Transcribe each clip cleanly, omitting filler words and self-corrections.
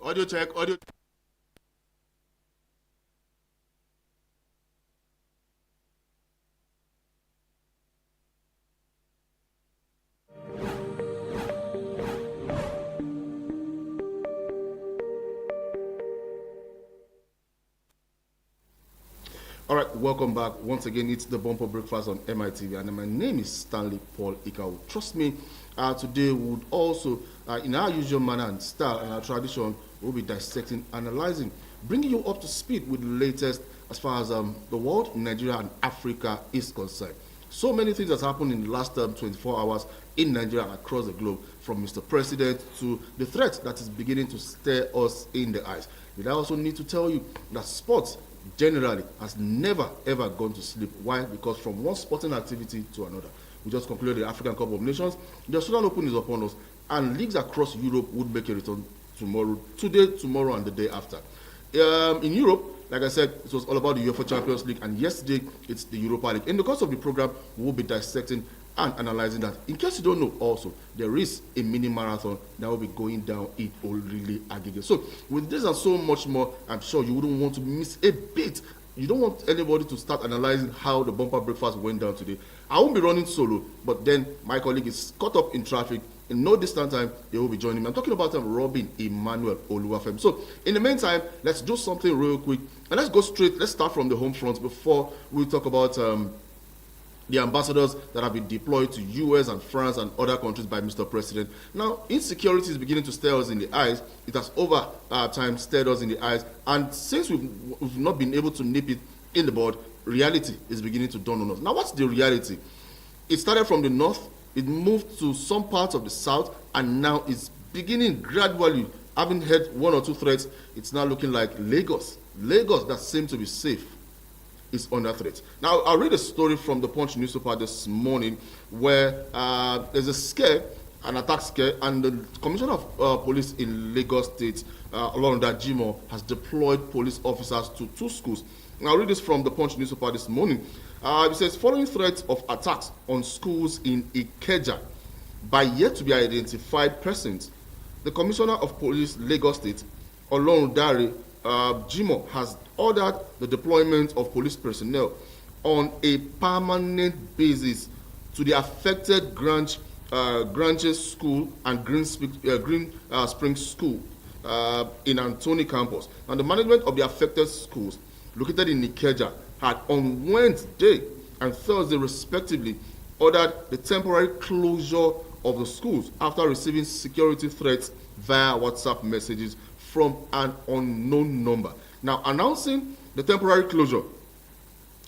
Audio check, audio. All right, welcome back. Once again, it's the Bumper Breakfast on Mitv, and my name is Stanley Paul Ikau. Trust me, today we would also, in our usual manner and style and our tradition, we'll be dissecting, analyzing, bringing you up to speed with the latest as far as the world, Nigeria, and Africa is concerned. So many things has happened in the last 24 hours in Nigeria and across the globe, from Mr. President to the threat that is beginning to stare us in the eyes. But I also need to tell you that sports generally has never ever gone to sleep. Why? Because from one sporting activity to another. We just concluded the African Cup of Nations. The Australian Open is upon us, and leagues across Europe would make a return tomorrow, today, tomorrow, and the day after. In Europe, like I said, it was all about the UEFA Champions League, and yesterday it's the Europa League. In the course of the program, we'll be dissecting and analyzing that. In case you don't know, also, there is a mini marathon that will be going down in Oriri Agege. So, with this and so much more, I'm sure you wouldn't want to miss a bit. You don't want anybody to start analyzing how the bumper breakfast went down today. I won't be running solo, but then my colleague is caught up in traffic. In no distant time, they will be joining me. I'm talking about Robin Emmanuel Oluwafem. So, in the meantime, let's do something real quick. And let's go straight. Let's start from the home front before we talk about the ambassadors that have been deployed to US and France and other countries by Mr. President. Now, insecurity is beginning to stare us in the eyes. It has over time stared us in the eyes. And since we've not been able to nip it in the bud, reality is beginning to dawn on us. Now, what's the reality? It started from the north, it moved to some parts of the south, and now it's beginning gradually. Having heard one or two threats, it's now looking like Lagos that seemed to be safe is under threat. Now, I'll read a story from the Punch newspaper this morning where there's a scare, an attack scare, and the Commissioner of Police in Lagos State, Olorunda Jimoh, has deployed police officers to 2 schools. Now, I'll read this from the Punch newspaper this morning. It says, following threats of attacks on schools in Ikeja by yet-to-be-identified persons, the Commissioner of Police, Lagos State, Olorunda Jimoh, has ordered the deployment of police personnel on a permanent basis to the affected Granges School and Green Springs School in Antony campus. And the management of the affected schools located in Ikeja had on Wednesday and Thursday respectively ordered the temporary closure of the schools after receiving security threats via WhatsApp messages from an unknown number. Now, announcing the temporary closure,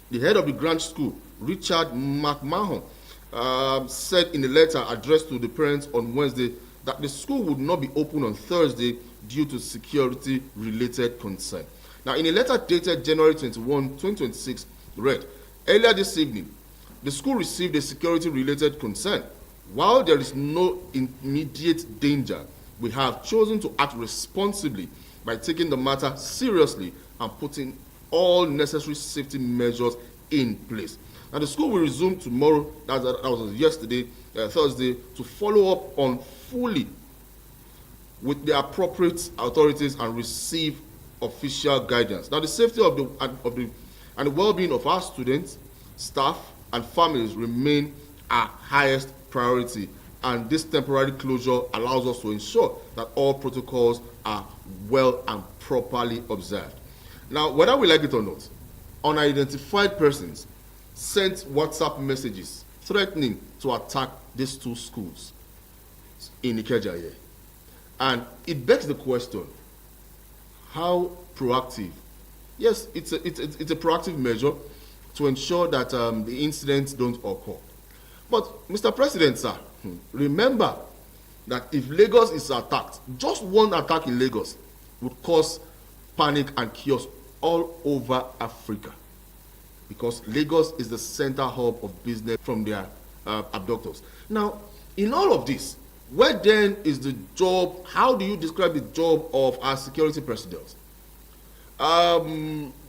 the head of the Grange School, Richard McMahon, said in a letter addressed to the parents on Wednesday that the school would not be open on Thursday due to security-related concern. Now, in a letter dated January 21, 2026, read, earlier this evening, the school received a security-related concern. While there is no immediate danger, we have chosen to act responsibly by taking the matter seriously and putting all necessary safety measures in place. Now, the school will resume tomorrow, that was yesterday, Thursday, to follow up on fully with the appropriate authorities and receive official guidance. Now, the safety of the well-being of our students, staff, and families remain our highest priority, and this temporary closure allows us to ensure that all protocols are well and properly observed. Now, whether we like it or not, unidentified persons sent WhatsApp messages threatening to attack these 2 schools in Ikeja here. And it begs the question, how proactive? Yes, it's a proactive measure to ensure that the incidents don't occur. But, Mr. President, sir, remember that if Lagos is attacked, just one attack in Lagos would cause panic and chaos all over Africa, because Lagos is the center hub of business from their abductors. Now, in all of this, where then is the job, how do you describe the job of our security personnel?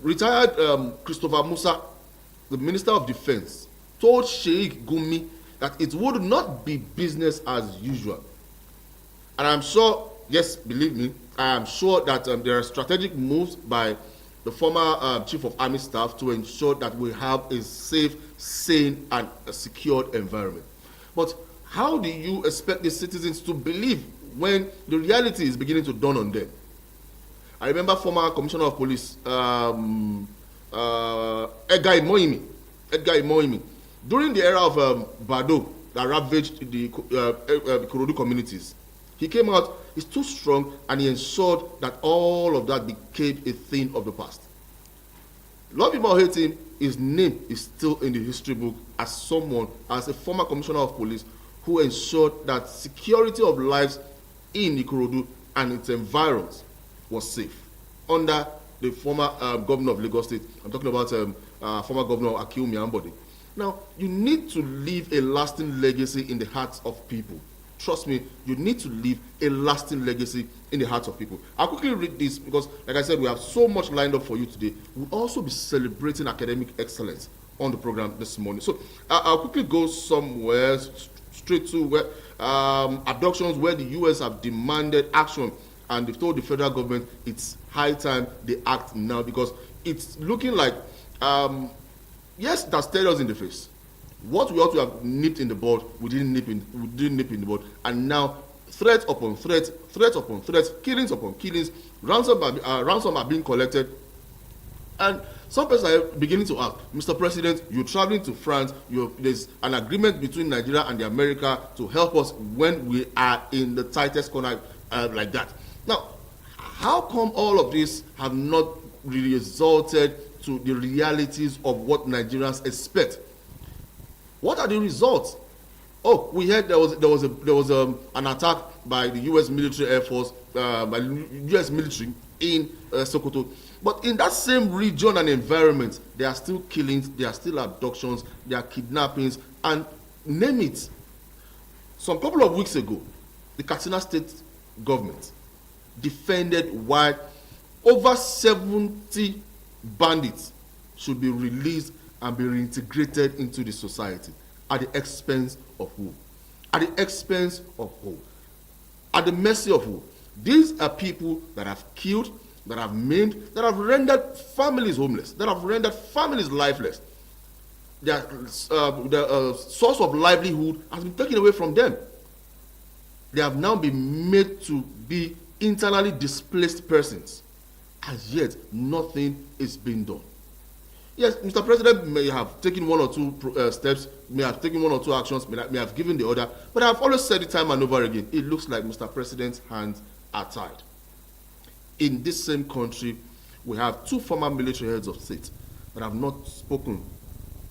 Retired Christopher Musa, the Minister of Defense, told Sheikh Gumi that it would not be business as usual. And I'm sure, yes, believe me, I am sure that there are strategic moves by the former Chief of Army Staff to ensure that we have a safe, sane, and a secured environment. But how do you expect the citizens to believe when the reality is beginning to dawn on them? I remember former Commissioner of Police, Edgar Imoimi, during the era of Bado that ravaged the Ikorodu communities. He came out, he's too strong, and he ensured that all of that became a thing of the past. Love him or hate him, his name is still in the history book as someone, as a former Commissioner of Police, who ensured that security of lives in Ikorodu and its environs was safe under the former governor of Lagos State. I'm talking about former Governor Akinwumi Ambode. Now, you need to leave a lasting legacy in the hearts of people. Trust me, you need to leave a lasting legacy in the hearts of people. I'll quickly read this because, like I said, we have so much lined up for you today. We'll also be celebrating academic excellence on the program this morning. So I'll quickly go somewhere straight to where abductions where the U.S. have demanded action, and they've told the federal government it's high time they act now, because it's looking like, yes, that stared us in the face. What we ought to have nipped in the bud, we didn't nip in the bud, and now threat upon threat, threat upon threat, killings upon killings, ransom are being collected, and some persons are beginning to ask, Mr. President, you're traveling to France, there's an agreement between Nigeria and America to help us when we are in the tightest corner like that. Now, how come all of this have not really resulted to the realities of what Nigerians expect? What are the results? Oh, we heard there was an attack by the U.S. military air force, by the U.S. military in Sokoto. But in that same region and environment, there are still killings, there are still abductions, there are kidnappings, and name it. Some couple of weeks ago, the Katsina State government defended why over 70 bandits should be released and be reintegrated into the society. At the expense of who? At the expense of who? At the mercy of who? These are people that have killed, that have maimed, that have rendered families homeless, that have rendered families lifeless. Their source of livelihood has been taken away from them. They have now been made to be internally displaced persons, and yet nothing is being done. Yes, Mr. President may have taken one or two steps, may have taken one or two actions, may have given the order, but I've always said it time and over again, it looks like Mr. President's hands are tied. In this same country, we have two former military heads of state that have not spoken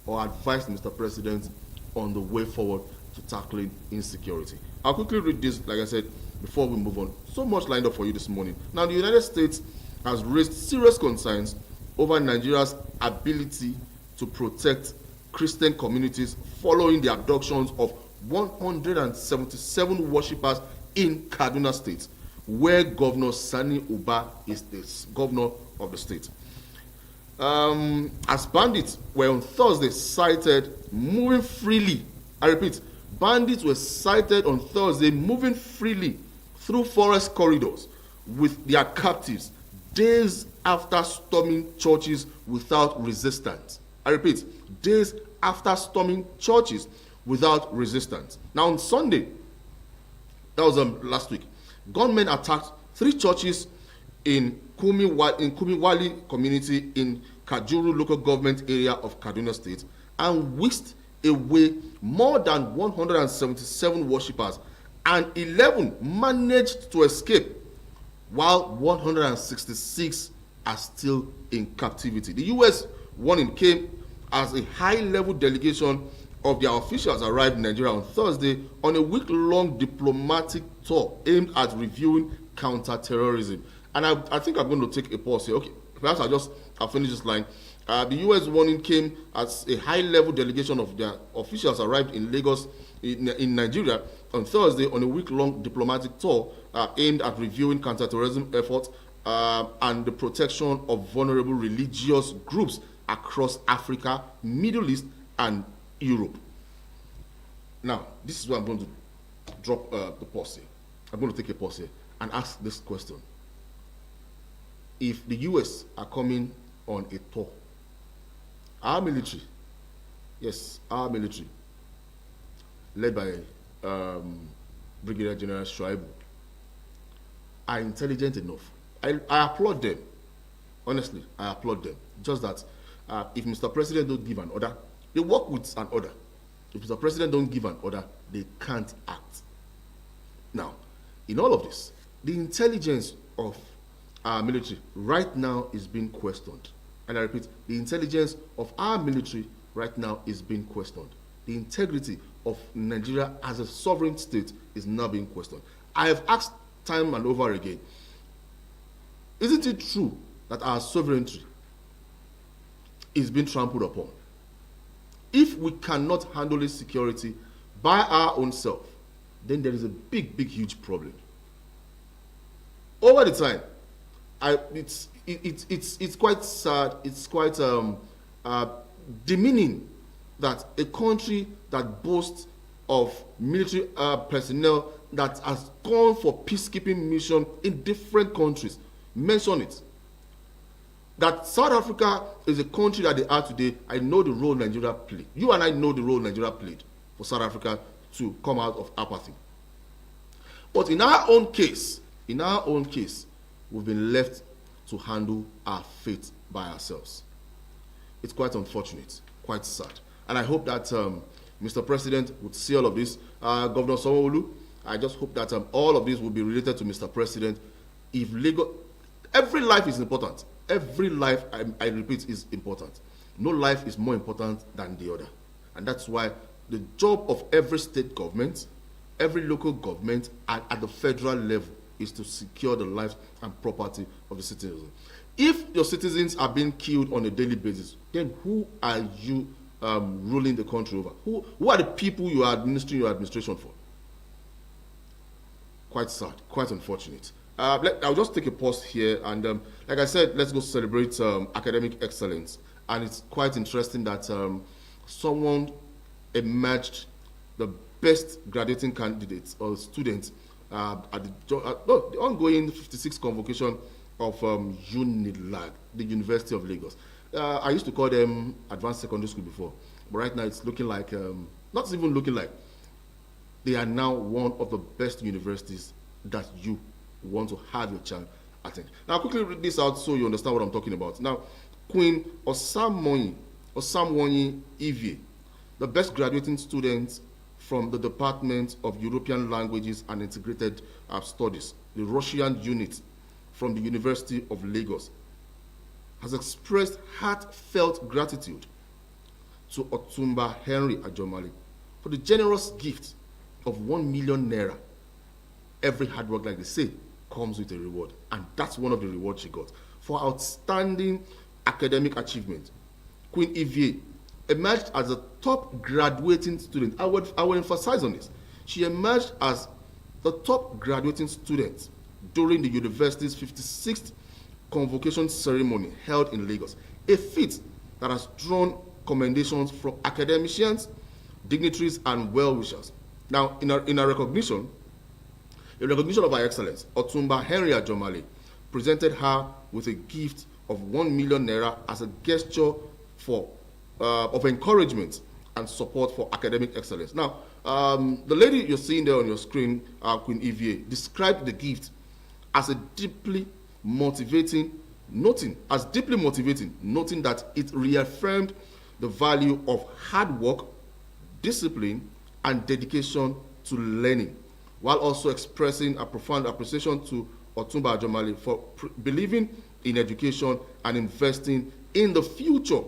or advised Mr. President on the way forward to tackling insecurity. I'll quickly read this, like I said, before we move on. So much lined up for you this morning. Now, the United States has raised serious concerns over Nigeria's ability to protect Christian communities following the abductions of 177 worshippers in Kaduna State, where Governor Sani Uba is the governor of the state. As bandits were on Thursday sighted moving freely, I repeat, bandits were sighted on Thursday moving freely through forest corridors with their captives days after storming churches without resistance. I repeat, days after storming churches without resistance. Now on Sunday, that was last week, gunmen attacked 3 churches in Kumiwali community in Kajuru local government area of Kaduna State and whisked away more than 177 worshippers, and 11 managed to escape, while 166 are still in captivity. The U.S. warning came as a high-level delegation of their officials arrived in Nigeria on Thursday on a week-long diplomatic tour aimed at reviewing counter-terrorism. And I think I'm going to take a pause here. Okay, perhaps I'll finish this line. The U.S. warning came as a high-level delegation of their officials arrived in Lagos, in Nigeria, on Thursday on a week-long diplomatic tour aimed at reviewing counter-terrorism efforts and the protection of vulnerable religious groups across Africa, Middle East, and Europe. Now, this is where I'm going to drop the pause here. I'm going to take a pause here and ask this question. if the US are coming on a tour, our military, yes, our military, led by Brigadier General Shuaibu, are intelligent enough. I applaud them. Honestly, I applaud them. Just that if Mr. President don't give an order, they work with an order. If Mr. President don't give an order, they can't act. Now, in all of this, the intelligence of our military right now is being questioned. And I repeat, the intelligence of our military right now is being questioned. The integrity of Nigeria as a sovereign state is now being questioned. I have asked time and over again, isn't it true that our sovereignty is being trampled upon? If we cannot handle this security by our own self, then there is a big, huge problem. Over the time, it's quite sad, it's quite demeaning that a country that boasts of military personnel that has gone for peacekeeping mission in different countries, mention it. That South Africa is a country that they are today. I know the role Nigeria played. You and I know the role Nigeria played for South Africa to come out of apathy. But in our own case, we've been left to handle our fate by ourselves. It's quite unfortunate, quite sad. And I hope that Mr. President would see all of this. Governor Sanwo-Olu, I just hope that all of this will be related to Mr. President. If Lagos, every life is important. Every life, I repeat, is important. No life is more important than the other. And that's why the job of every state government, every local government, and at the federal level is to secure the lives and property of the citizens. If your citizens are being killed on a daily basis, then who are you ruling the country over? Who are the people you are administering your administration for? Quite sad, quite unfortunate. I'll just take a pause here, and like I said, let's go celebrate academic excellence. And it's quite interesting that someone emerged the best graduating candidates or students at the ongoing 56th convocation of UNILAG, the University of Lagos. I used to call them advanced secondary school before, but right now it's looking like, not even looking like, they are now one of the best universities that you want to have your child attend. Now, I'll quickly read this out so you understand what I'm talking about. Now, Queen Osamoyi Ivie, the best graduating student from the Department of European Languages and Integrated Studies, the Russian unit from the University of Lagos, has expressed heartfelt gratitude to Otumba Henry Ajomale for the generous gift of 1 million naira. Every hard work, like they say, comes with a reward. And that's one of the rewards she got. For outstanding academic achievement, Queen Ivie emerged as a top graduating student. I would emphasize on this. She emerged as the top graduating student during the university's 56th convocation ceremony held in Lagos, a feat that has drawn commendations from academicians, dignitaries, and well-wishers. Now, in a recognition of her excellence, Otumba Henry Ajomale presented her with a gift of 1 million naira as a gesture of encouragement and support for academic excellence. Now, the lady you're seeing there on your screen, Queen Ivie, described the gift as deeply motivating, noting that it reaffirmed the value of hard work, discipline, and dedication to learning, while also expressing a profound appreciation to Otumba Ajomale for believing in education and investing in the future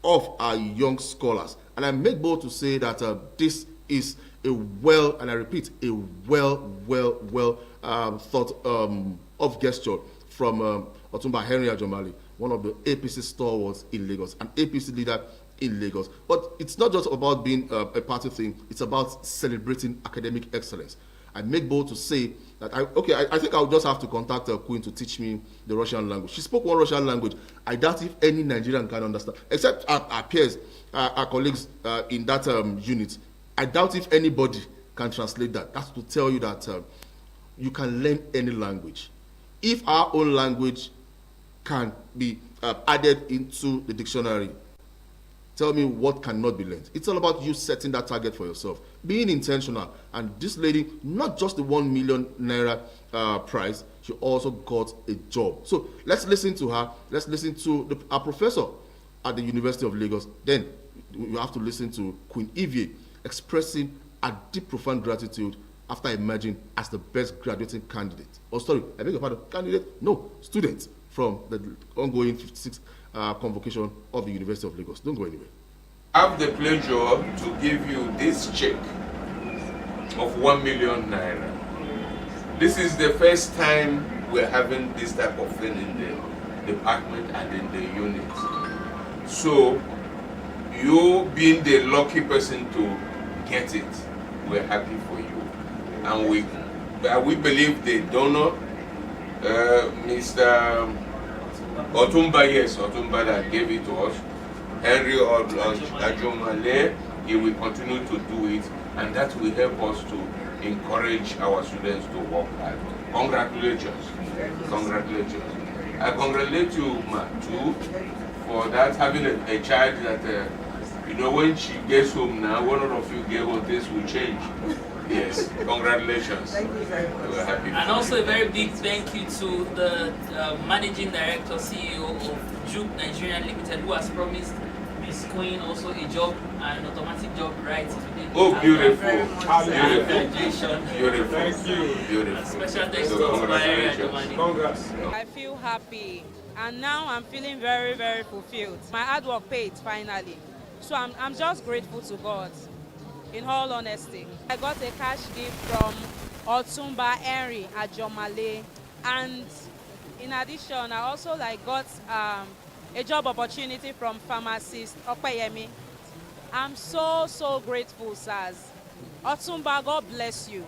of our young scholars. And I make bold to say that this is a well thought of gesture from Otumba Henry Ajomale, one of the APC stalwarts in Lagos, an APC leader in Lagos. But it's not just about being a party thing, it's about celebrating academic excellence. I make bold to say that, I think I'll just have to contact a Queen to teach me the Russian language. She spoke one Russian language. I doubt if any Nigerian can understand, except our peers, our colleagues in that unit. I doubt if anybody can translate that. That's to tell you that you can learn any language. If our own language can be added into the dictionary. Tell me what cannot be learned. It's all about you setting that target for yourself, being intentional. And this lady, not just the 1 million naira prize, she also got a job. So let's listen to her. Let's listen to our professor at the University of Lagos. Then you have to listen to Queen Ivy expressing a deep, profound gratitude after emerging as the best graduating candidate. Oh, sorry, I beg your pardon, candidate? No, student from the ongoing 56th convocation of the University of Lagos. Don't go anywhere. I have the pleasure to give you this check of 1 million naira. This is the first time we're having this type of thing in the department and in the unit. So, you being the lucky person to get it, we're happy for you. And we believe the donor, Mr. Otumba, yes, Otumba that gave it to us, Henry Ajomale, he will continue to do it, and that will help us to encourage our students to work hard. Congratulations. Congratulations. I congratulate you, Ma, too, for that, having a child that, when she gets home now, one of you gave us this will change. Yes, congratulations. Thank you very much. We're happy. And also a very big thank you to the Managing Director, CEO of Juke Nigeria Limited, who has promised Miss Queen also a job, an automatic job right within. Oh, beautiful. Graduation. Beautiful. Thank you. Beautiful. Special thanks to Congratulations. Congrats. I feel happy, and now I'm feeling very, very fulfilled. My hard work paid finally. So I'm just grateful to God, in all honesty. I got a cash gift from Otumba Henry Ajomale, and in addition, I also got a job opportunity from pharmacist Opeyemi. I'm so grateful, sirs. Otumba, God bless you.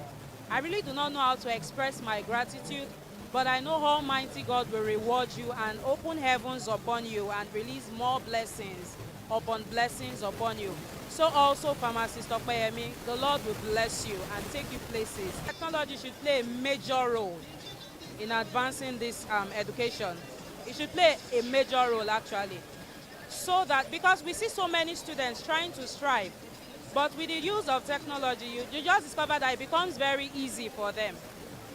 I really do not know how to express my gratitude, but I know Almighty God will reward you and open heavens upon you and release more blessings upon you. So also, Pharmacist Opeyemi, the Lord will bless you and take you places. Technology should play a major role in advancing this education. It should play a major role, actually. So that, because we see so many students trying to strive, but with the use of technology, you just discover that it becomes very easy for them.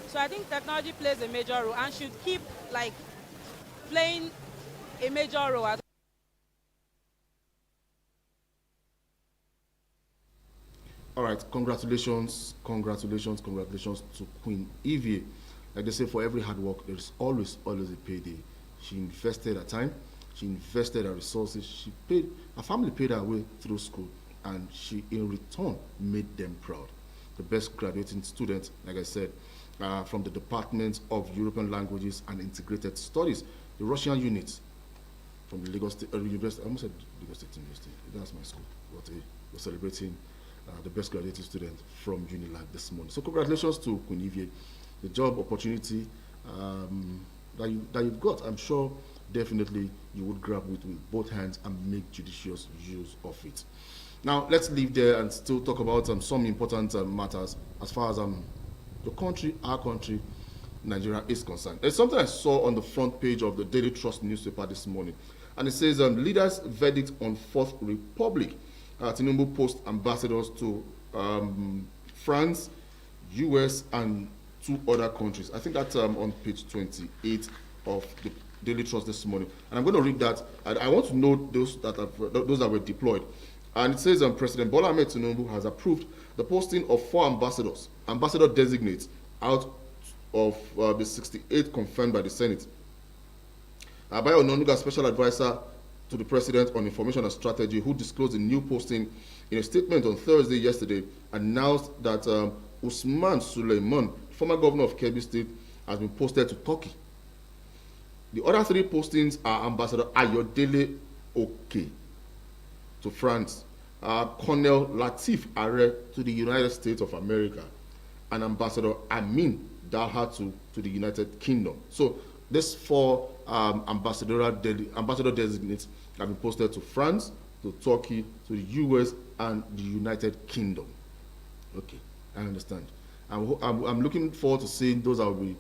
So I think technology plays a major role and should keep playing a major role. All right, congratulations to Queen Evie. Like they say, for every hard work, there is always a payday. She invested her time, she invested her resources, her family paid her way through school, and she, in return, made them proud. The best graduating student, like I said, from the Department of European Languages and Integrated Studies, the Russian unit from the Lagos State University. I almost said Lagos State University. That's my school. We're celebrating the best graduating student from Unilag this morning. So congratulations to Queen Ivy. The job opportunity that you've got, I'm sure definitely you would grab with both hands and make judicious use of it. Now let's leave there and still talk about some important matters as far as our country, Nigeria is concerned. There's something I saw on the front page of the Daily Trust newspaper this morning, and it says leaders' verdict on Fourth Republic. Tinubu post ambassadors to France, US, and 2 other countries. I think that's on page 28 of the Daily Trust this morning. And I'm going to read that. I want to know those that were deployed. And it says President Bola Ahmed Tinubu has approved the posting of 4 ambassador designates out of the 68 confirmed by the Senate. Abayo Ononuga, special advisor to the President on Information and Strategy, who disclosed the new posting in a statement on Thursday yesterday, announced that Usman Suleiman, former governor of Kebbi State, has been posted to Turkey. The other 3 postings are Ambassador Ayodele Oke to France, Colonel Latif Are to the United States of America, and Ambassador Amin Dalhatu to the United Kingdom. So these 4 ambassador designates have been posted to France, to Turkey, to the US, and the United Kingdom. Okay, I understand. I'm looking forward to seeing those that will be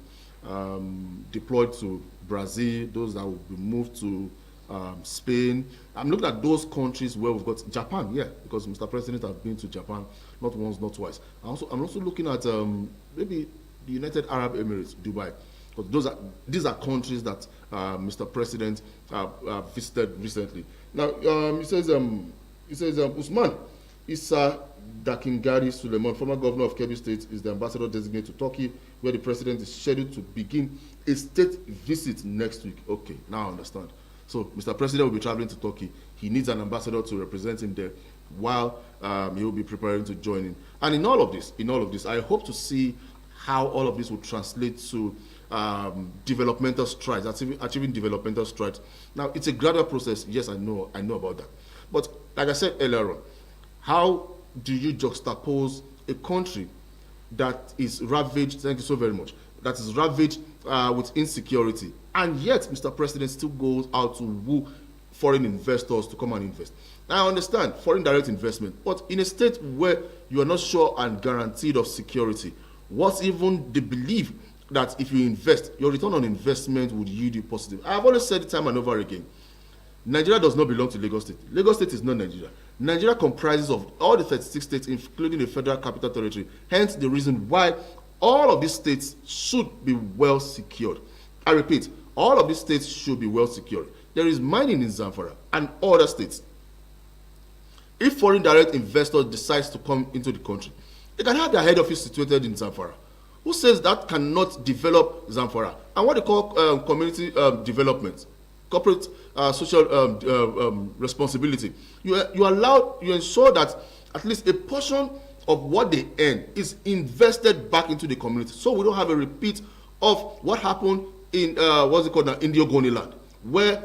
deployed to Brazil, those that will be moved to Spain. I'm looking at those countries where we've got Japan, yeah, because Mr. President has been to Japan not once, not twice. I'm also looking at maybe the United Arab Emirates, Dubai. But these are countries that Mr. President visited recently. Now he says Usman Issa Dakingari Suleiman, former governor of Kebbi State, is the ambassador designated to Turkey, where the president is scheduled to begin a state visit next week. Okay, now I understand. So Mr. President will be traveling to Turkey. He needs an ambassador to represent him there while he will be preparing to join in. And in all of this, I hope to see how all of this will translate to developmental strides, achieving developmental strides. Now, it's a gradual process. Yes, I know about that. But like I said earlier on, how do you juxtapose a country that is ravaged, thank you so very much, that is ravaged with insecurity, and yet Mr. President still goes out to woo foreign investors to come and invest? Now, I understand foreign direct investment, but in a state where you are not sure and guaranteed of security, what's even the belief that if you invest, your return on investment would yield you positive? I've always said it time and over again. Nigeria does not belong to Lagos State. Lagos State is not Nigeria. Nigeria comprises of all the 36 states, including the Federal Capital Territory. Hence the reason why all of these states should be well secured. I repeat, all of these states should be well secured. There is mining in Zamfara and other states. If foreign direct investors decide to come into the country, they can have their head office situated in Zamfara. Who says that cannot develop Zamfara? And what they call community development, corporate social responsibility. You ensure that at least a portion of what they earn is invested back into the community, so we don't have a repeat of what happened in what's it called now, Indio Goniland, where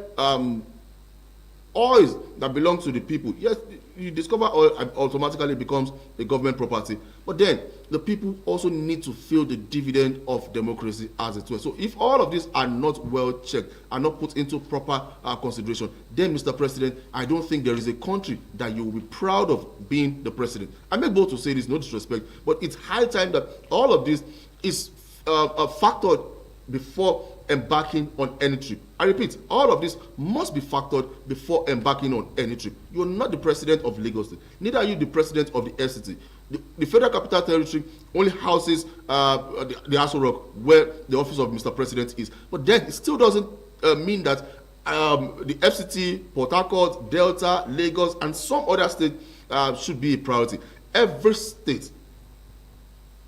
oil that belongs to the people, yes, you discover oil and automatically becomes a government property, but then the people also need to feel the dividend of democracy as it were. So if all of these are not well checked, are not put into proper consideration, then Mr. President, I don't think there is a country that you will be proud of being the president. I may bold to say this, no disrespect, but it's high time that all of this is factored before embarking on any trip. I repeat, all of this must be factored before embarking on any trip. You are not the president of Lagos State, neither are you the president of the FCT. The Federal Capital Territory only houses the Aso Rock, where the office of Mr. President is. But then it still doesn't mean that the FCT, Port Harcourt, Delta, Lagos, and some other states should be a priority. Every state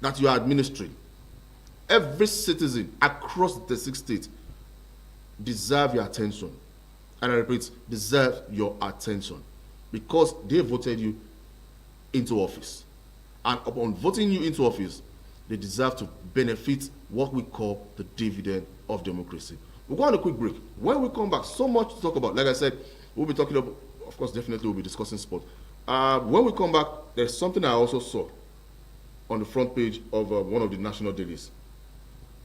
that you are administering, every citizen across the 6 states deserve your attention. And I repeat, deserve your attention, because they voted you into office. And upon voting you into office, they deserve to benefit what we call the dividend of democracy. We'll go on a quick break. When we come back, so much to talk about. Like I said, we'll be talking about, of course, definitely we'll be discussing sport. When we come back, there's something I also saw on the front page of one of the national dailies.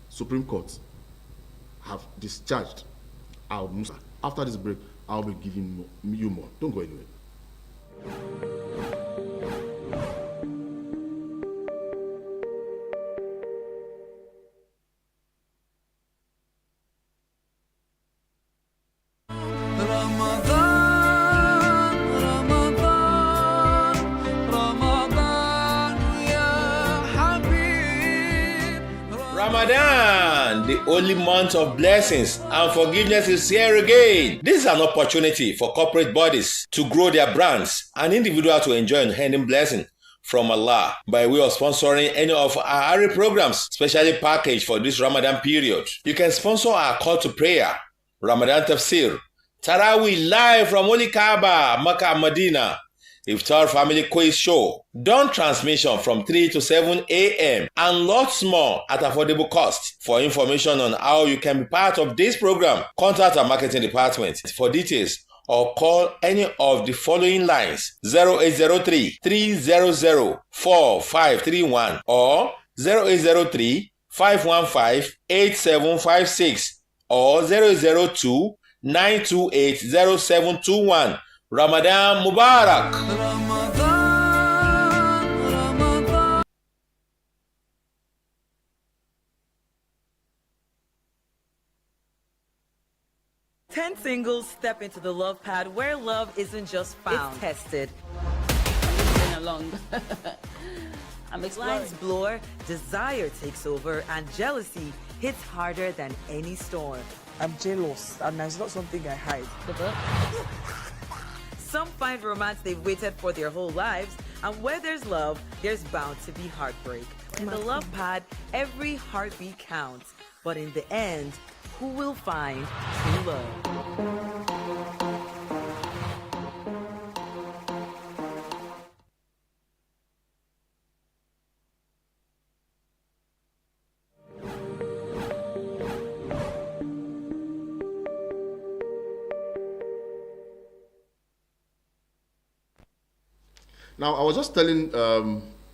Supreme Court have discharged Al Musa. After this break, I'll be giving you more. Don't go anywhere. Ramadan, the only month of blessings and forgiveness, is here again. This is an opportunity for corporate bodies to grow their brands and individuals to enjoy unending blessing from Allah by way of sponsoring any of our ARI programs, specially packaged for this Ramadan period. You can sponsor our call to prayer, Ramadan Tafsir, Taraweeh live from Holy Kaaba, Makkah and Medina, Iftar Family Quiz Show, dawn transmission from 3 to 7 a.m. and lots more at affordable cost. For information on how you can be part of this program, contact our marketing department for details or call any of the following lines: 0803 300 4531 or 0803 515 8756 or 002 928 0721. Ramadan Mubarak. When singles step into the love pad where love isn't just found, it's tested. Moving along. I'm exploring. Lines blur, desire takes over, and jealousy hits harder than any storm. I'm jealous, and that's not something I hide. Some find romance they've waited for their whole lives, and where there's love, there's bound to be heartbreak. In the love pad, every heartbeat counts, but in the end, who will find true love? Now, I was just telling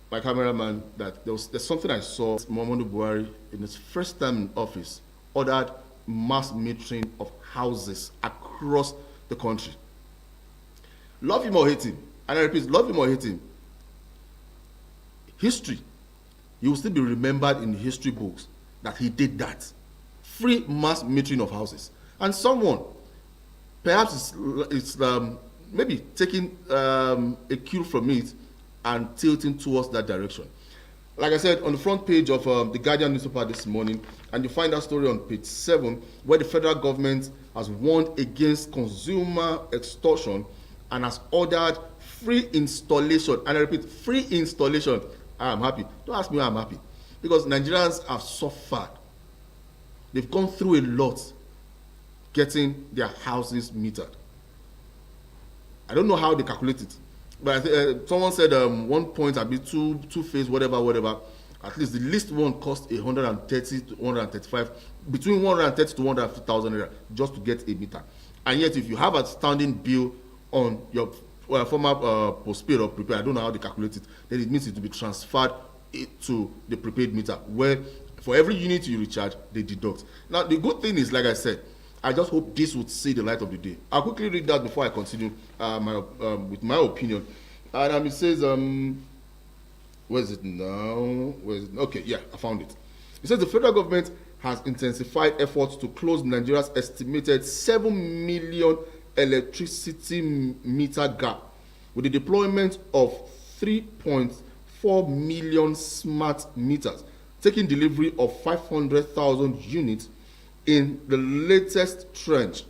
my cameraman that there's something I saw. Muhammadu Buhari, in his first time in office, ordered mass metering of houses across the country. Love him or hate him, and I repeat, love him or hate him, history, you will still be remembered in history books that he did that. Free mass metering of houses. And someone, perhaps it's maybe taking a cue from it and tilting towards that direction. Like I said, on the front page of the Guardian newspaper this morning, and you find that story on page 7, where the federal government has warned against consumer extortion and has ordered free installation. And I repeat, free installation. I am happy. Don't ask me why I'm happy. Because Nigerians have suffered. They've gone through a lot getting their houses metered. I don't know how they calculate it, but someone said one point I'd be two-phase, whatever. At least the least one cost 130 to 135, between 130 to 150,000 naira just to get a meter. And yet, if you have a standing bill on your former postpaid or prepaid, I don't know how they calculate it, then it means it will be transferred to the prepaid meter, where for every unit you recharge, they deduct. Now, the good thing is, like I said, I just hope this would see the light of the day. I'll quickly read that before I continue with my opinion. And it says, where is it now? Okay, yeah, I found it. It says the federal government has intensified efforts to close Nigeria's estimated 7 million electricity meter gap with the deployment of 3.4 million smart meters, taking delivery of 500,000 units in the latest trench,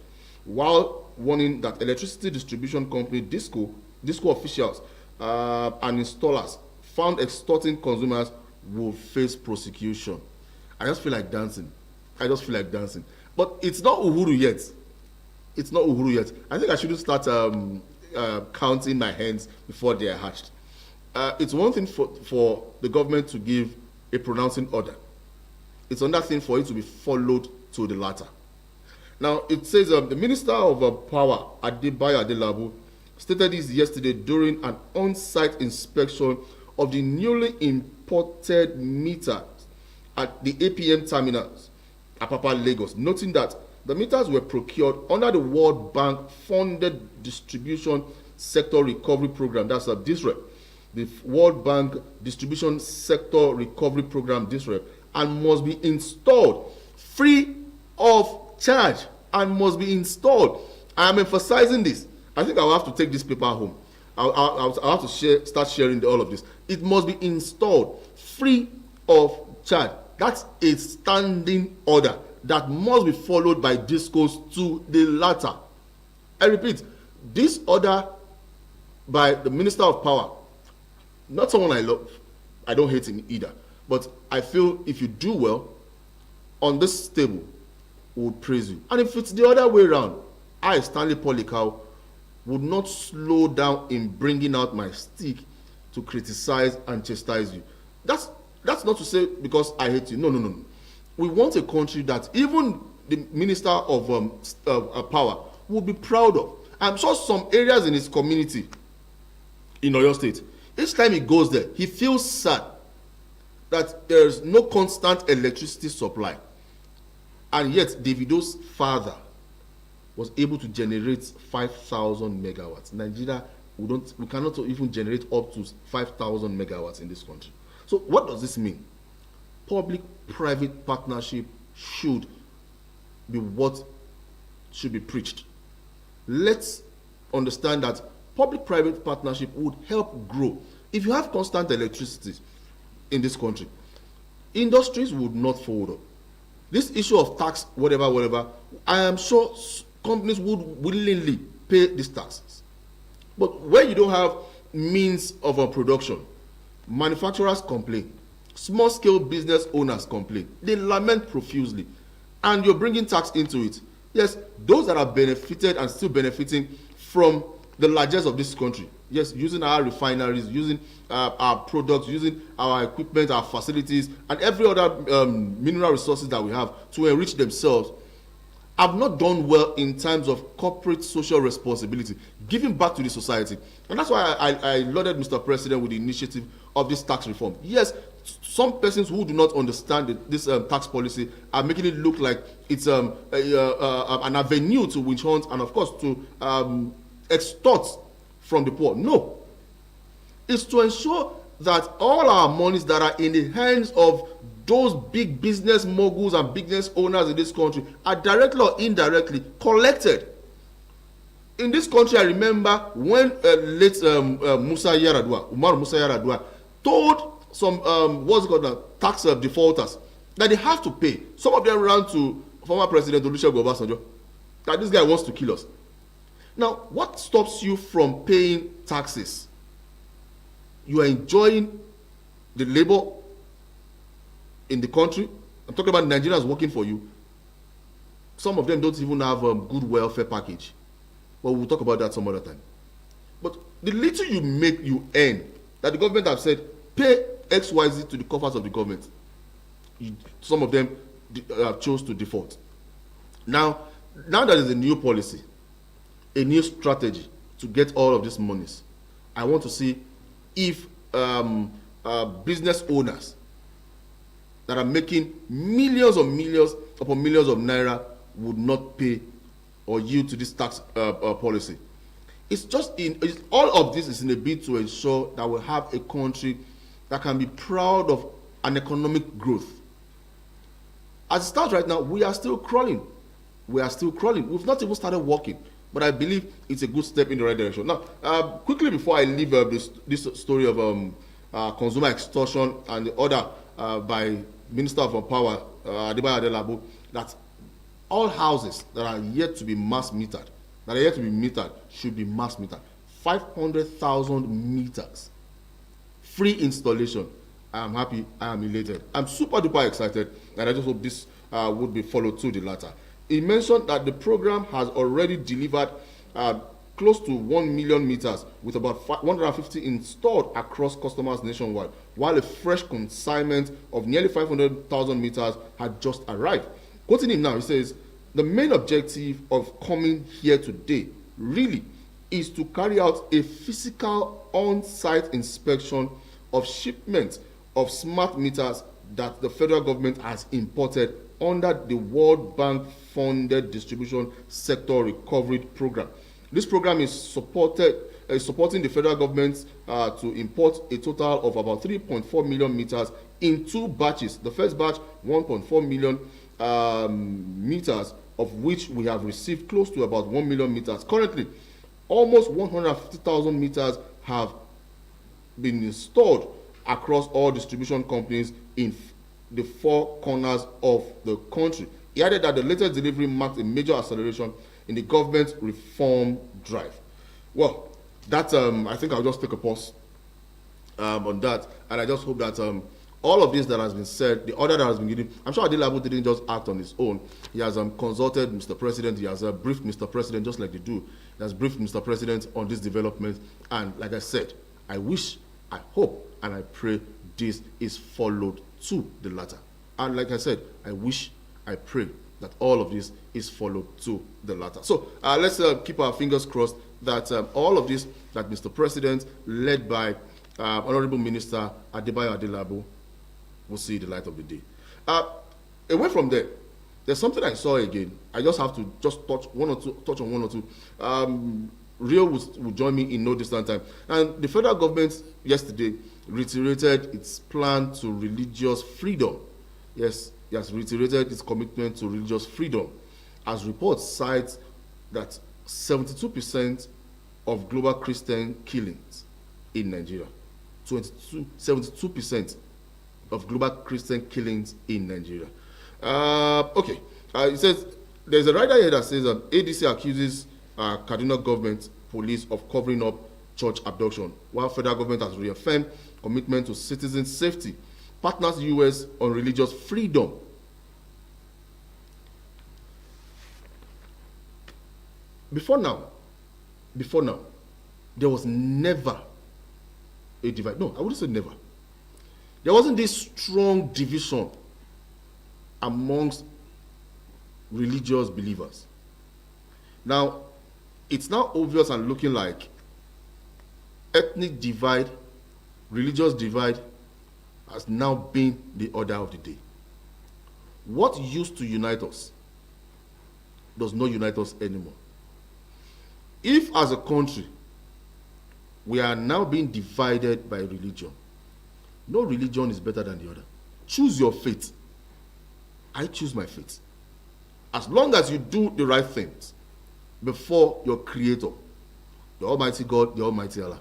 while warning that electricity distribution company Disco officials and installers found extorting consumers will face prosecution. I just feel like dancing. But it's not Uhuru yet. I think I shouldn't start counting my hens before they are hatched. It's one thing for the government to give a pronouncing order. It's another thing for it to be followed to the latter. Now, it says the Minister of Power, Adebayo Adelabu, stated this yesterday during an on-site inspection of the newly imported meters at the APM terminals, Apapa, Lagos, noting that the meters were procured under the World Bank funded Distribution Sector Recovery Program, that's a DISREP, the World Bank Distribution Sector Recovery Program, DISREP, and must be installed free of charge, and must be installed. I am emphasizing this. I think I'll have to take this paper home. I'll have to start sharing all of this. It must be installed free of charge. That's a standing order that must be followed by discourse to the latter. I repeat, this order by the Minister of Power, not someone I love, I don't hate him either, but I feel if you do well on this table, we would praise you. And if it's the other way around, I, Stanley Polikau, would not slow down in bringing out my stick to criticize and chastise you. That's not to say because I hate you. No. We want a country that even the Minister of Power will be proud of. I'm sure some areas in his community in Oyo State, each time he goes there, he feels sad that there's no constant electricity supply. And yet, Davido's father was able to generate 5,000 megawatts. Nigeria, we cannot even generate up to 5,000 megawatts in this country. So what does this mean? Public-private partnership should be what should be preached. Let's understand that public-private partnership would help grow. If you have constant electricity in this country, industries would not fold up. This issue of tax, whatever, I am sure companies would willingly pay these taxes. But where you don't have means of production, manufacturers complain, small-scale business owners complain, they lament profusely, and you're bringing tax into it. Yes, those that are benefited and still benefiting from the largesse of this country, yes, using our refineries, using our products, using our equipment, our facilities, and every other mineral resources that we have to enrich themselves, have not done well in terms of corporate social responsibility, giving back to the society. And that's why I lauded Mr. President with the initiative of this tax reform. Yes, some persons who do not understand this tax policy are making it look like it's an avenue to witch hunt and, of course, to extort from the poor. No. It's to ensure that all our monies that are in the hands of those big business moguls and business owners in this country are directly or indirectly collected. In this country, I remember when late Umar Musa Yaradua, told some tax defaulters that they have to pay. Some of them ran to former President Olusegun Obasanjo that this guy wants to kill us. Now, what stops you from paying taxes? You are enjoying the labor in the country. I'm talking about Nigerians working for you. Some of them don't even have a good welfare package. But we'll talk about that some other time. But the little you make, you earn, that the government have said, pay XYZ to the coffers of the government. Some of them chose to default. Now there is a new policy, a new strategy to get all of these monies. I want to see if business owners that are making millions upon millions of naira would not pay or yield to this tax policy. All of this is in a bid to ensure that we have a country that can be proud of an economic growth. As it stands right now, we are still crawling. We've not even started walking, but I believe it's a good step in the right direction. Now, quickly before I leave this story of consumer extortion and the order by Minister of Power, Adebayo Adelabo, that all houses that are yet to be mass metered, should be mass metered. 500,000 meters. Free installation. I am happy, I am elated. I'm super duper excited, and I just hope this would be followed to the latter. He mentioned that the program has already delivered close to 1 million meters with about 150 installed across customers nationwide, while a fresh consignment of nearly 500,000 meters had just arrived. Quoting him now, he says, the main objective of coming here today really is to carry out a physical on-site inspection of shipments of smart meters that the federal government has imported under the World Bank funded distribution sector recovery program. This program is supporting the federal government to import a total of about 3.4 million meters in 2 batches. The first batch, 1.4 million meters, of which we have received close to about 1 million meters. Currently, almost 150,000 meters have been installed across all distribution companies in the 4 corners of the country. He added that the latest delivery marked a major acceleration in the government reform drive. Well, that I think I'll just take a pause on that, and I just hope that all of this that has been said, the order that has been given, I'm sure Adelabo didn't just act on his own. He has consulted Mr. President, he has briefed Mr. President just like they do. He has briefed Mr. President on this development, and like I said, I wish, I hope, and I pray this is followed to the latter. And like I said, I wish, I pray that all of this is followed to the latter. So let's keep our fingers crossed that all of this, that Mr. President, led by Honorable Minister Adebayo Adelabo, will see the light of the day. Away from there, there's something I saw again. I just have to touch on one or two. Rio will join me in no distant time. And the federal government yesterday reiterated its plan to religious freedom. Yes, it has reiterated its commitment to religious freedom, as reports cite that 72% of global Christian killings in Nigeria, 72% of global Christian killings in Nigeria. Okay, it says there's a writer here that says ADC accuses Kaduna government police of covering up church abduction, while federal government has reaffirmed commitment to citizen safety, partners U.S. on religious freedom. Before now, there was never a divide. No, I wouldn't say never. There wasn't this strong division amongst religious believers. Now, it's now obvious and looking like ethnic divide, religious divide has now been the order of the day. What used to unite us does not unite us anymore. If as a country we are now being divided by religion, no religion is better than the other. Choose your faith. I choose my faith. As long as you do the right things before your creator, the Almighty God, the Almighty Allah,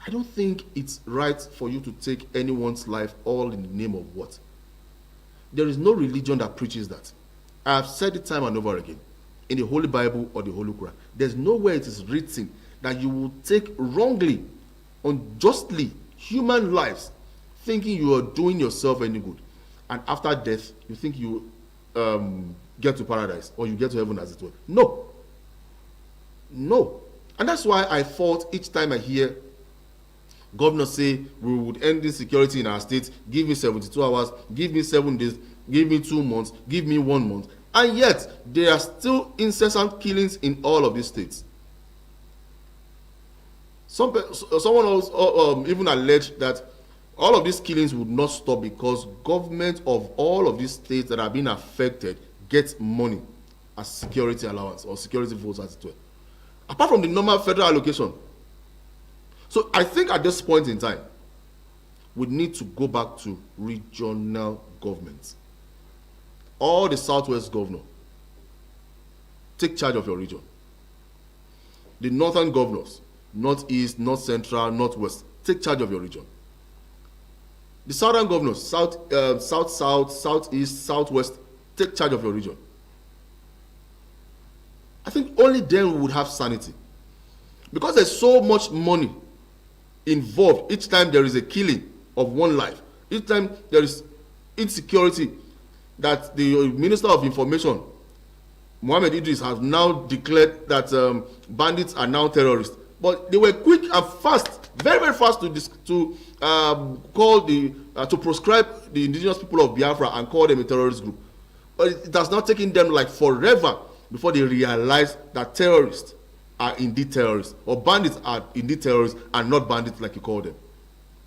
I don't think it's right for you to take anyone's life all in the name of what? There is no religion that preaches that. I have said it time and over again. In the Holy Bible or the Holy Quran, there's nowhere it is written that you will take wrongly, unjustly, human lives, thinking you are doing yourself any good, and after death you think you get to paradise or you get to heaven as it were. No. And that's why I fought each time I hear governors say we would end insecurity in our state, give me 72 hours, give me 7 days, give me 2 months, give me 1 month. And yet, there are still incessant killings in all of these states. Someone else even alleged that all of these killings would not stop because government of all of these states that are being affected get money as security allowance or security votes as it were, apart from the normal federal allocation. So I think at this point in time, we need to go back to regional governments. All the Southwest governor, take charge of your region. The northern governors, Northeast, North Central, Northwest, take charge of your region. The southern governors, South, Southeast, Southwest, take charge of your region. I think only then we would have sanity. Because there's so much money involved each time there is a killing of one life, each time there is insecurity, that the Minister of Information, Mohammed Idris, has now declared that bandits are now terrorists. But they were quick and fast, very, very fast to proscribe the indigenous people of Biafra and call them a terrorist group. But it has now taken them like forever before they realize that terrorists are indeed terrorists, or bandits are indeed terrorists and not bandits like you call them.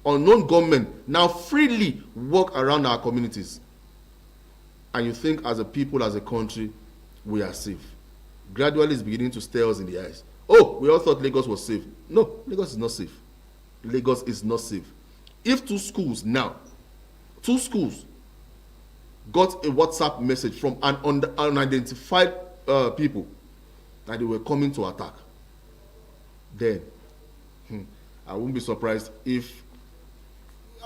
Unknown gunmen now freely walk around our communities. And you think as a people, as a country, we are safe. Gradually it's beginning to stare us in the eyes. Oh, we all thought Lagos was safe. No, Lagos is not safe. Lagos is not safe. If two schools got a WhatsApp message from an unidentified people that they were coming to attack, then I wouldn't be surprised if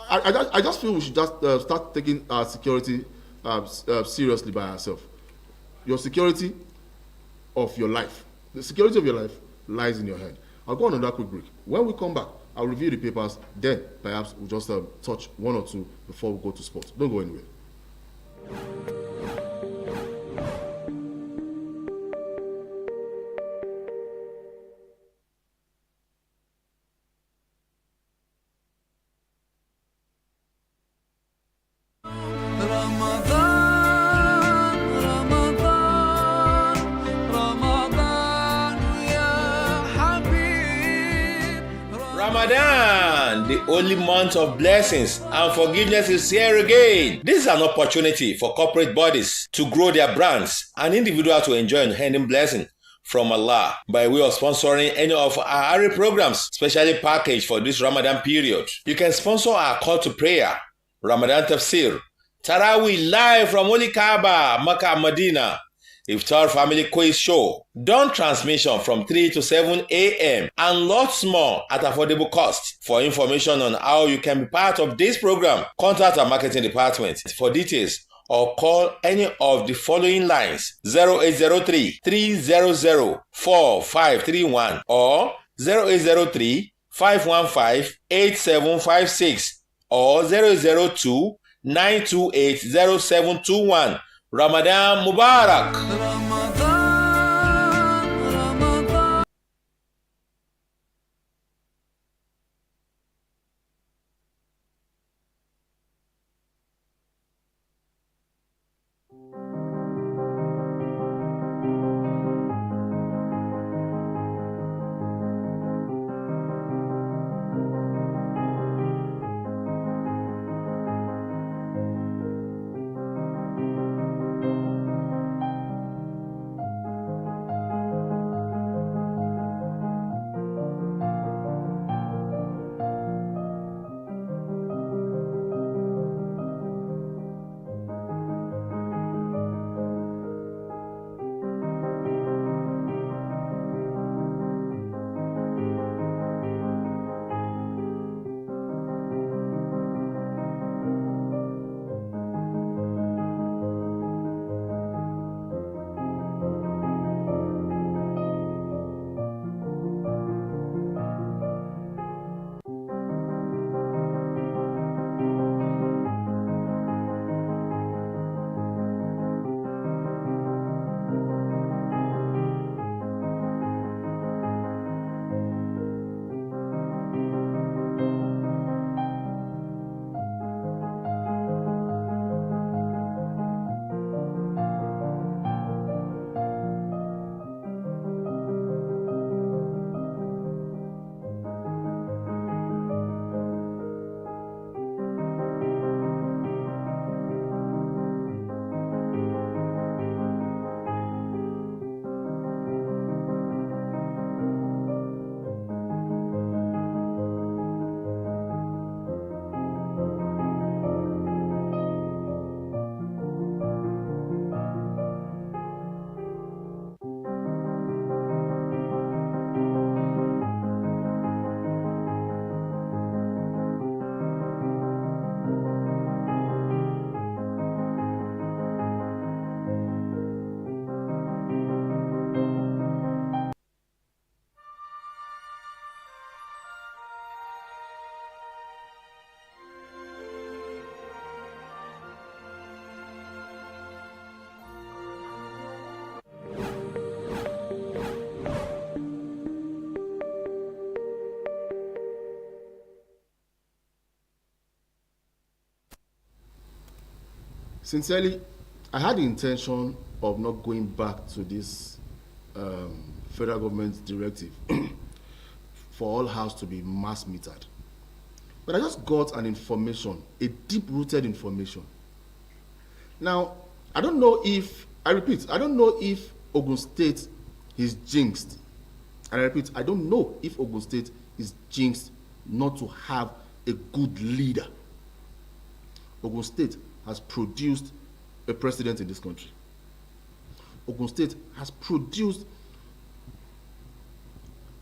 I just feel we should just start taking our security seriously by ourselves. Your security of your life, the security of your life lies in your hand. I'll go on that quick break. When we come back, I'll review the papers. Then perhaps we'll just touch one or two before we go to sports. Don't go anywhere. Ramadan, the only month of blessings and forgiveness, is here again. This is an opportunity for corporate bodies to grow their brands and individuals to enjoy unending blessing from Allah by way of sponsoring any of our ARI programs, specially packaged for this Ramadan period. You can sponsor our call to prayer, Ramadan Tafsir, Taraweeh live from Holy Kaaba, Makkah, Medina, Iftar Family Quiz Show, dawn transmission from 3 to 7 a.m. and lots more at affordable cost. For information on how you can be part of this program, contact our marketing department for details or call any of the following lines: 0803 300 4531 or 0803 515 8756 or 002 928 0721. Ramadan Mubarak. Sincerely, I had the intention of not going back to this federal government's directive for all houses to be mass metered. But I just got an information, a deep-rooted information. Now, I don't know if, I repeat, I don't know if Ogun State is jinxed. And I repeat, I don't know if Ogun State is jinxed not to have a good leader. Ogun State has produced a president in this country. Ogun State has produced,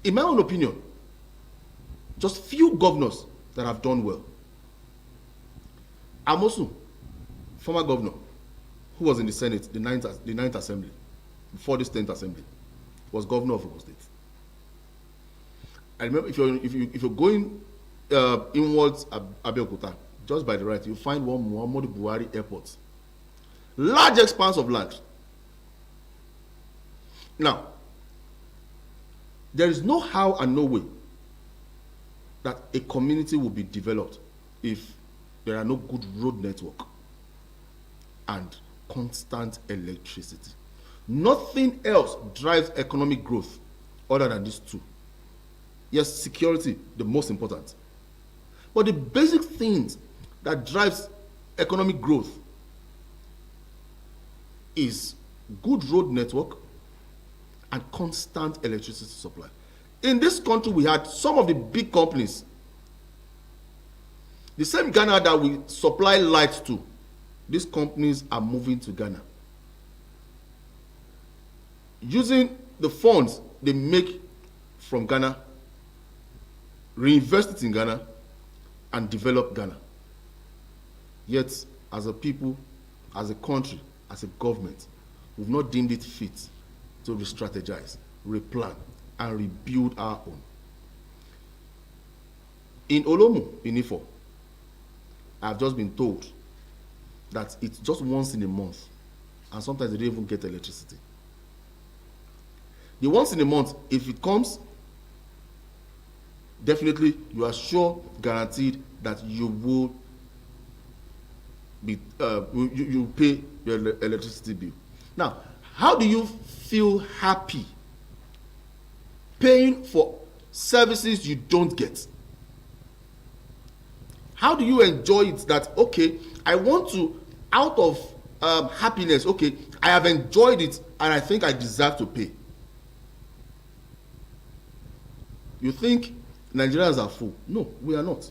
in my own opinion, just few governors that have done well. Amosu, former governor, who was in the Senate, the ninth Assembly, before this 10th Assembly, was governor of Ogun State. I remember if you're going inwards Abeokuta, just by the right, you find one Muhammadu Buhari airport. Large expanse of land. Now, there is no how and no way that a community will be developed if there are no good road network and constant electricity. Nothing else drives economic growth other than these two. Yes, security, the most important. But the basic things that drives economic growth is good road network and constant electricity supply. In this country, we had some of the big companies, the same Ghana that we supply light to, these companies are moving to Ghana. using the funds they make from Ghana, reinvest it in Ghana, and develop Ghana. Yet, as a people, as a country, as a government, we've not deemed it fit to re-strategize, replan, and rebuild our own. In Olomu, in Ifo, I've just been told that it's just once in a month, and sometimes they don't even get electricity. The once in a month, if it comes, definitely you are sure, guaranteed that you will be you pay your electricity bill. Now, how do you feel happy paying for services you don't get? How do you enjoy it that, okay, I want to, out of happiness, okay, I have enjoyed it and I think I deserve to pay? You think Nigerians are full? No, we are not.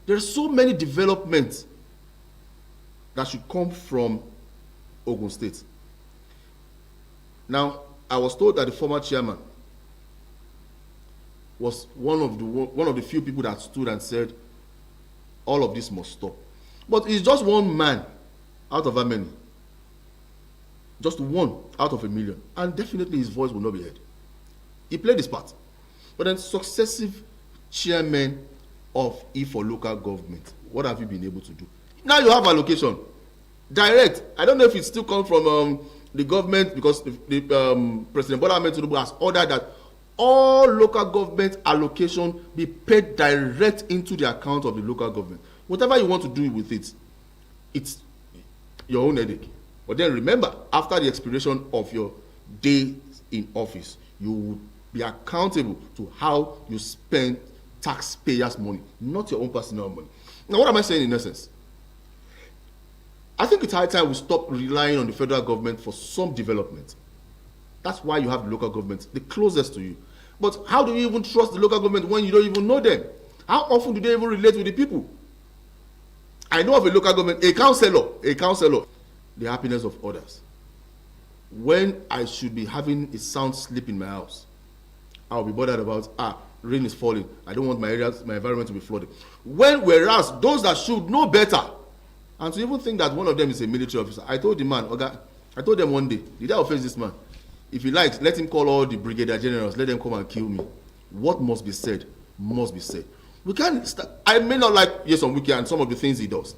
There are so many developments that should come from Ogun State. Now, I was told that the former chairman was one of the few people that stood and said, all of this must stop. But it's just one man out of how many? Just one out of a million. And definitely his voice will not be heard. He played his part. But then successive chairmen of Ifo local government, what have you been able to do? Now you have allocation. Direct. I don't know if it still comes from the government, because the President Bola Ahmed Tinubu has ordered that all local government allocation be paid direct into the account of the local government. Whatever you want to do with it, it's your own headache. But then remember, after the expiration of your day in office, you will be accountable to how you spend taxpayers' money, not your own personal money. Now, what am I saying in essence? I think it's high time we stop relying on the federal government for some development. That's why you have the local government, the closest to you. But how do you even trust the local government when you don't even know them? How often do they even relate with the people? I know of a local government, a councillor, the happiness of others. When I should be having a sound sleep in my house, I'll be bothered about, rain is falling, I don't want my environment to be flooded. Whereas those that should know better, and to even think that one of them is a military officer, I told them one day, did I offend this man? If he likes, let him call all the brigadier generals, let them come and kill me. What must be said, must be said. We can't start, I may not like Nyesom Wike and some of the things he does,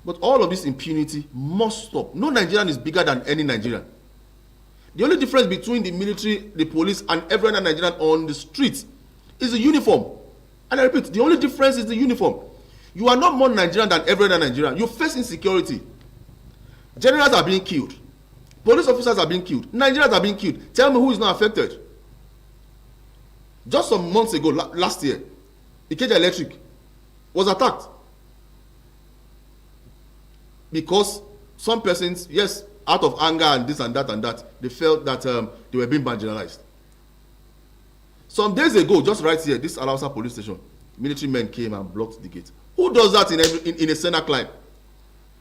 but all of this impunity must stop. No Nigerian is bigger than any Nigerian. The only difference between the military, the police, and every other Nigerian on the streets is the uniform. And I repeat, the only difference is the uniform. You are not more Nigerian than every other Nigerian. You face insecurity. Generals are being killed. Police officers are being killed. Nigerians are being killed. Tell me who is not affected. Just some months ago, last year, Ikeja Electric was attacked. Because some persons, yes, out of anger and this and that, they felt that they were being marginalized. Some days ago, just right here, this Alausa police station, military men came and blocked the gate. Who does that in a Senate climb?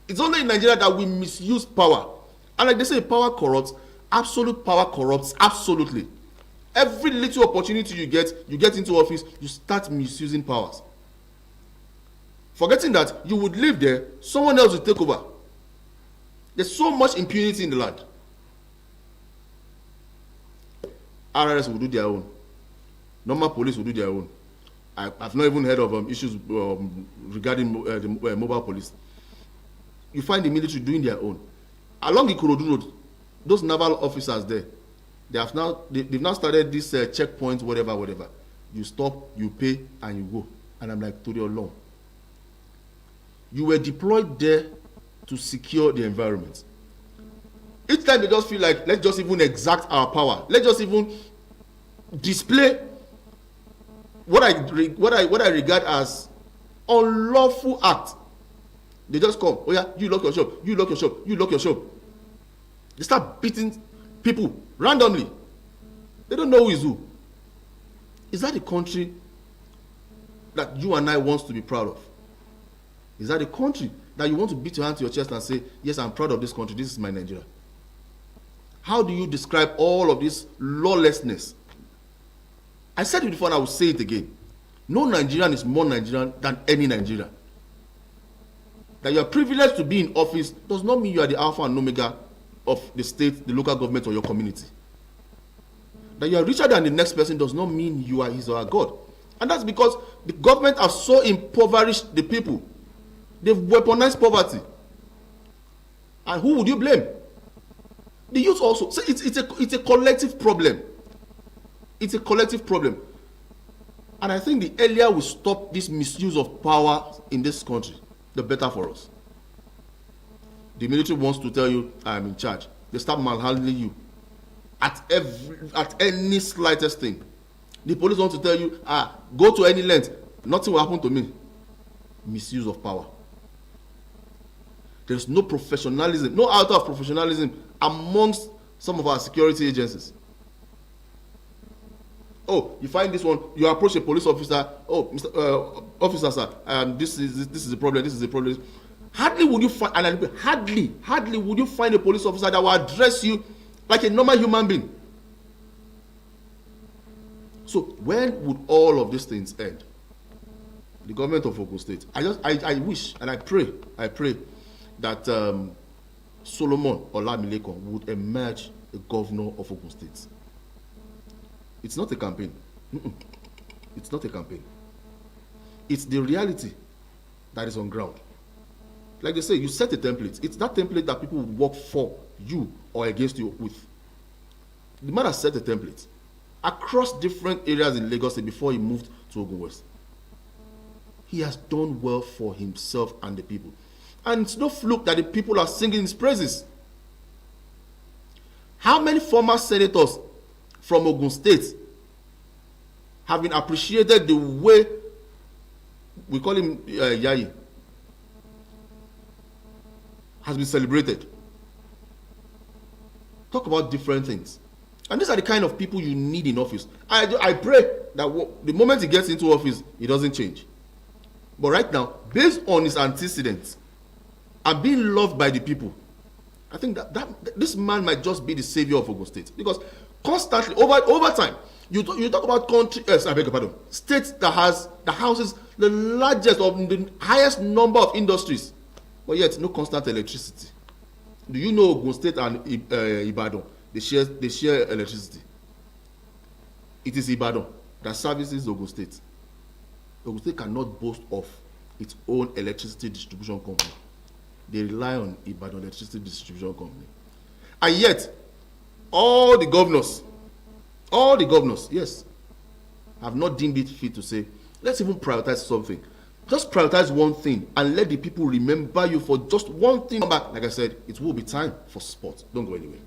It's only in Nigeria that we misuse power. And like they say, power corrupts. Absolute power corrupts. Absolutely. Every little opportunity you get into office, you start misusing powers. Forgetting that you would live there, someone else will take over. There's so much impunity in the land. RRS will do their own. Normal police will do their own. I've not even heard of issues regarding the mobile police. You find the military doing their own. Along the Ikorodu Road, those naval officers there, they've now started this checkpoint, whatever. You stop, you pay, and you go. And I'm like, to your law. You were deployed there to secure the environment. Each time they just feel like, let's just even exact our power. Let's just even display what I regard as unlawful act. They just come, oh yeah, you lock your shop, you lock your shop, you lock your shop. They start beating people randomly. They don't know who is who. Is that the country that you and I want to be proud of? Is that the country that you want to beat your hand to your chest and say, yes, I'm proud of this country, this is my Nigeria? How do you describe all of this lawlessness? I said it before and I will say it again. No Nigerian is more Nigerian than any Nigerian. That you are privileged to be in office does not mean you are the alpha and omega of the state, the local government, or your community. That you are richer than the next person does not mean you are his or her God. And that's because the government has so impoverished the people. They've weaponized poverty. And who would you blame? The youth also. So it's a collective problem. It's a collective problem. And I think the earlier we stop this misuse of power in this country, the better for us. The military wants to tell you, I am in charge. They start manhandling you at any slightest thing. The police want to tell you, go to any length. Nothing will happen to me. Misuse of power. There's no professionalism, no out of professionalism amongst some of our security agencies. Oh, you find this one, you approach a police officer, oh, Mr. Officer, sir, this is the problem, this is the problem. Hardly would you find, and hardly would you find a police officer that will address you like a normal human being. So when would all of these things end? The government of Ogun State. I wish and I pray that Solomon Olamilekon would emerge the governor of Ogun State. It's not a campaign. It's not a campaign. It's the reality that is on ground. Like they say, you set a template. It's that template that people would work for you or against you with. The man has set a template across different areas in Lagos State before he moved to Ogun West. He has done well for himself and the people. And it's no fluke that the people are singing his praises. How many former senators from Ogun State have been appreciated the way we call him Yayi has been celebrated? Talk about different things. And these are the kind of people you need in office. I pray that the moment he gets into office, he doesn't change. But right now, based on his antecedents and being loved by the people, I think that this man might just be the savior of Ogun State. Because constantly, over time, you talk about states that houses the largest or the highest number of industries, but yet no constant electricity. Do you know Ogun State and Ibadan? They share electricity. It is Ibadan that services Ogun State. Ogun State cannot boast of its own electricity distribution company. They rely on Ibadan Electricity Distribution Company. And yet, all the governors, yes, have not deemed it fit to say, let's even prioritize something. Just prioritize one thing and let the people remember you for just one thing. Like I said, it will be time for sport. Don't go anywhere.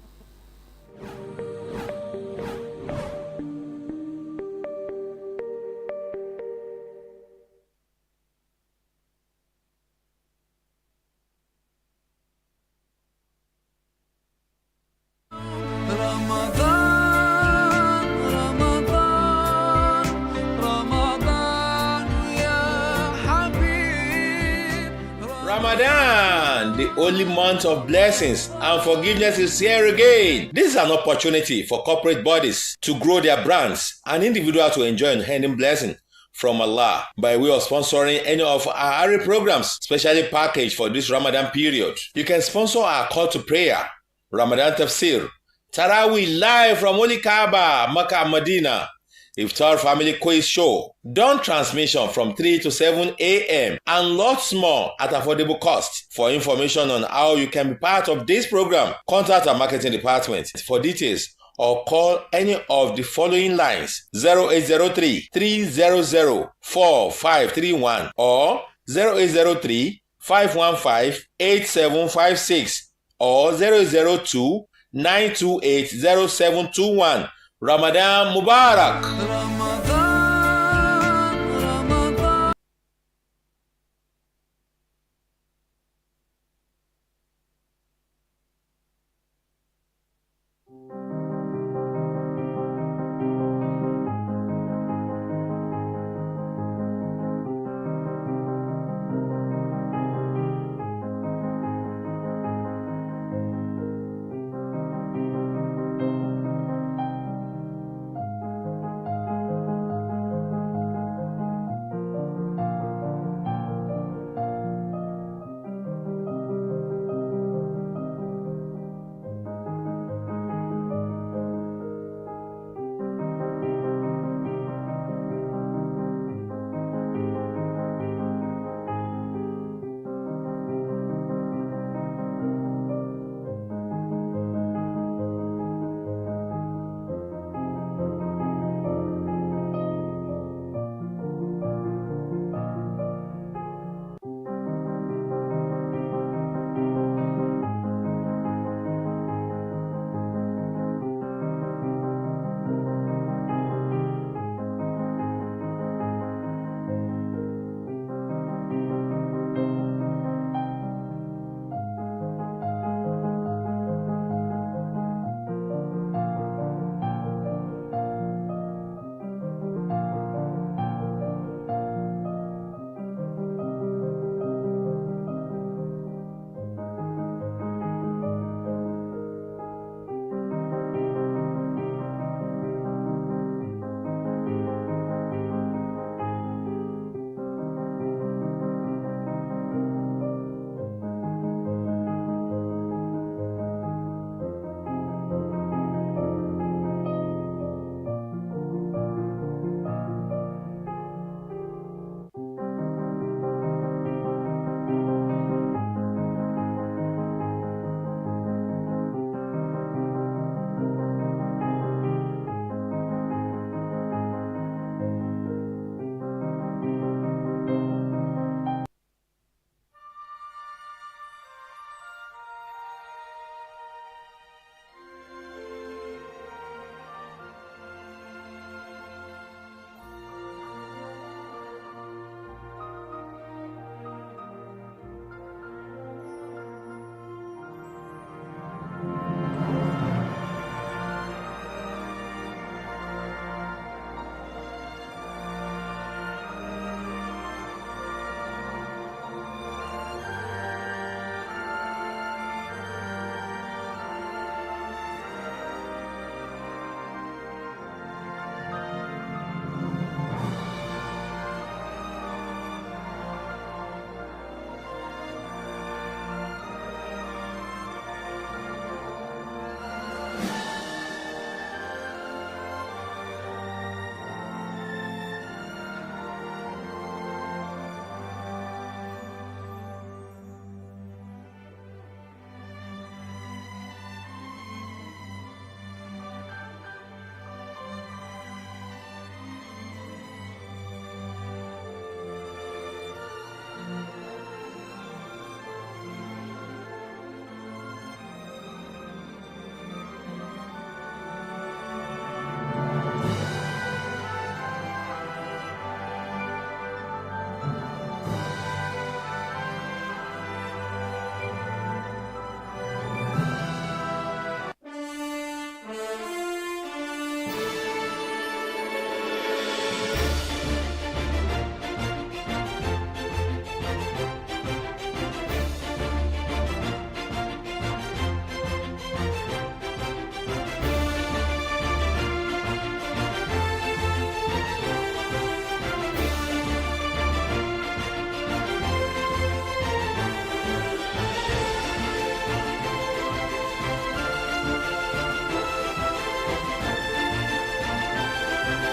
Ramadan, the only month of blessings and forgiveness, is here again. This is an opportunity for corporate bodies to grow their brands and individuals to enjoy unending blessing from Allah by way of sponsoring any of our ARI programs, specially packaged for this Ramadan period. You can sponsor our call to prayer, Ramadan Tafsir, Taraweeh live from Holy Kaaba, Makkah and Medina, Iftar Family Quiz Show, dawn transmission from 3 to 7 a.m. and lots more at affordable cost. For information on how you can be part of this program, contact our marketing department for details or call any of the following lines: 0803-300-4531 or 0803-515-8756 or 002-928-0721. Ramadan Mubarak.